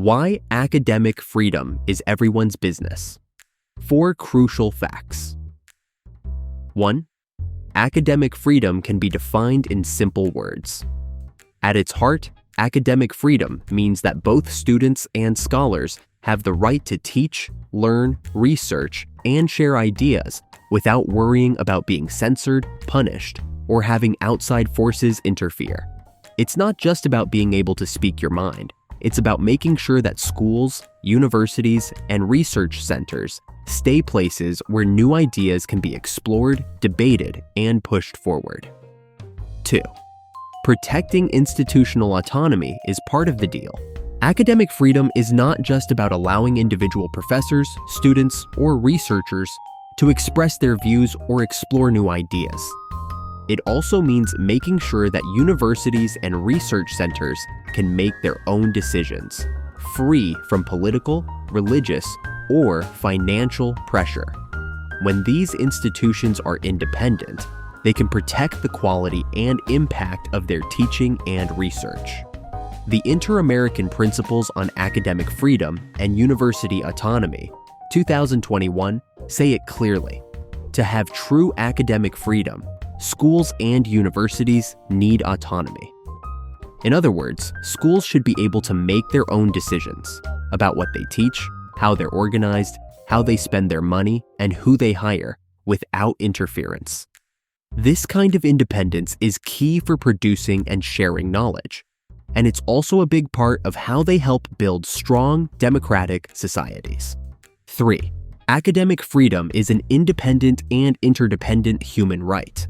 Why academic freedom is everyone's business. 4 crucial facts. 1. Academic freedom can be defined in simple words. At its heart, academic freedom means that both students and scholars have the right to teach, learn, research, and share ideas without worrying about being censored, punished, or having outside forces interfere. It's not just about being able to speak your mind. It's about making sure that schools, universities, and research centers stay places where new ideas can be explored, debated, and pushed forward. 2. Protecting institutional autonomy is part of the deal. Academic freedom is not just about allowing individual professors, students, or researchers to express their views or explore new ideas. It also means making sure that universities and research centers can make their own decisions, free from political, religious, or financial pressure. When these institutions are independent, they can protect the quality and impact of their teaching and research. The Inter-American Principles on Academic Freedom and University Autonomy, 2021, say it clearly. To have true academic freedom, schools and universities need autonomy. In other words, schools should be able to make their own decisions about what they teach, how they're organized, how they spend their money, and who they hire without interference. This kind of independence is key for producing and sharing knowledge, and it's also a big part of how they help build strong, democratic societies. 3. Academic freedom is an independent and interdependent human right.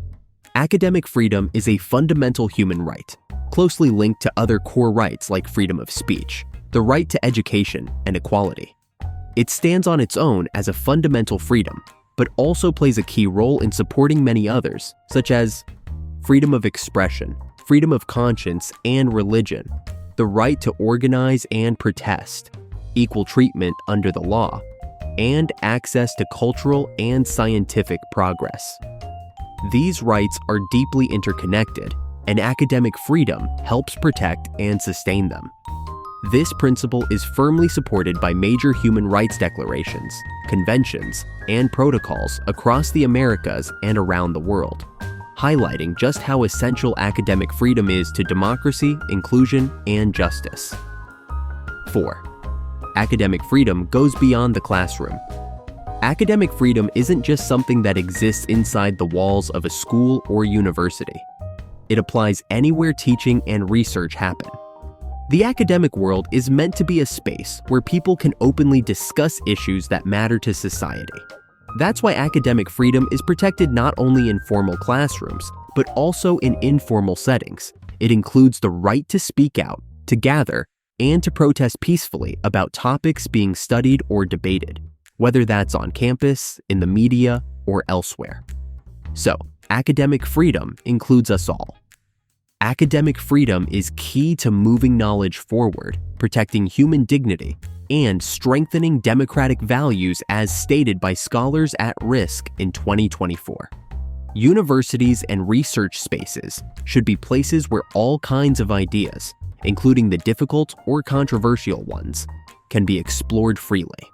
Academic freedom is a fundamental human right, closely linked to other core rights like freedom of speech, the right to education, and equality. It stands on its own as a fundamental freedom, but also plays a key role in supporting many others, such as freedom of expression, freedom of conscience and religion, the right to organize and protest, equal treatment under the law, and access to cultural and scientific progress. These rights are deeply interconnected, and academic freedom helps protect and sustain them. This principle is firmly supported by major human rights declarations, conventions, and protocols across the Americas and around the world, highlighting just how essential academic freedom is to democracy, inclusion, and justice. 4. Academic freedom goes beyond the classroom. Academic freedom isn't just something that exists inside the walls of a school or university. It applies anywhere teaching and research happen. The academic world is meant to be a space where people can openly discuss issues that matter to society. That's why academic freedom is protected not only in formal classrooms, but also in informal settings. It includes the right to speak out, to gather, and to protest peacefully about topics being studied or debated, whether that's on campus, in the media, or elsewhere. So, academic freedom includes us all. Academic freedom is key to moving knowledge forward, protecting human dignity, and strengthening democratic values as stated by Scholars at Risk in 2024. Universities and research spaces should be places where all kinds of ideas, including the difficult or controversial ones, can be explored freely.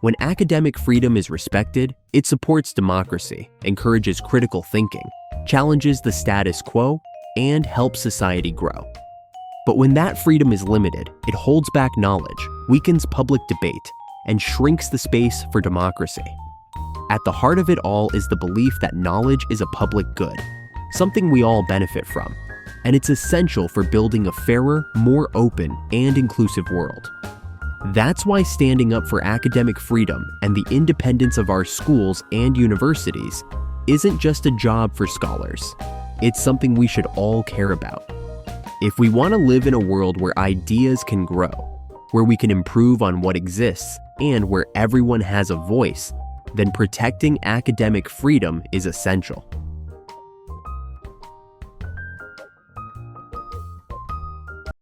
When academic freedom is respected, it supports democracy, encourages critical thinking, challenges the status quo, and helps society grow. But when that freedom is limited, it holds back knowledge, weakens public debate, and shrinks the space for democracy. At the heart of it all is the belief that knowledge is a public good, something we all benefit from, and it's essential for building a fairer, more open, and inclusive world. That's why standing up for academic freedom and the independence of our schools and universities isn't just a job for scholars. It's something we should all care about. If we want to live in a world where ideas can grow, where we can improve on what exists, and where everyone has a voice, then protecting academic freedom is essential.